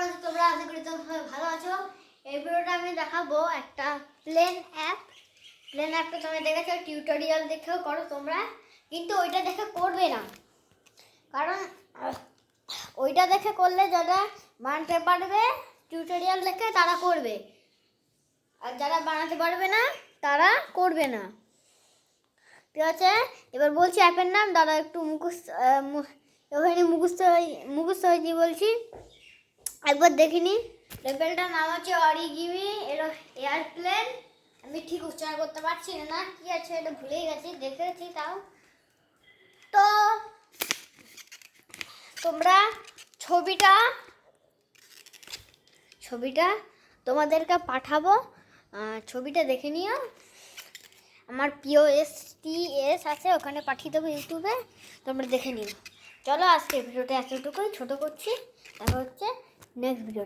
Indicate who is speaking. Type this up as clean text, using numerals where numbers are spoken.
Speaker 1: আছো তোমরা? আশা করি তোমরা ভালো আছো। এই ভিডিওটা আমি দেখাবো একটা প্লেন অ্যাপটা তোমরা দেখেছো, টিউটোরিয়াল দেখেও করো তোমরা, কিন্তু ওইটা দেখে করবে না, কারণ ওইটা দেখে করলে যারা বানাতে পারবে টিউটোরিয়াল দেখে তারা করবে, আর যারা বানাতে পারবে না তারা করবে না। ঠিক আছে, এবার বলছি অ্যাপের নাম। দাদা একটু মুখস্থ হয়ে বলছি, একবার দেখিনি। লেভেলটার নাম হচ্ছে অরিগিমি এয়ারপ্লেন। আমি ঠিক উচ্চারণ করতে পারছি না, কি আছে এটা ভুলেই গেছি, দেখেছি তাও। তো তোমরা ছবিটা তোমাদেরকে পাঠাবো, ছবিটা দেখে নিও। আমার POSTS আছে, ওখানে পাঠিয়ে দেবো ইউটিউবে, তোমরা দেখে নিও। চলো আজকে ভিডিওটা এতটুকুই ছোট করছি, দেখা হচ্ছে নেক্সট ভিডিও।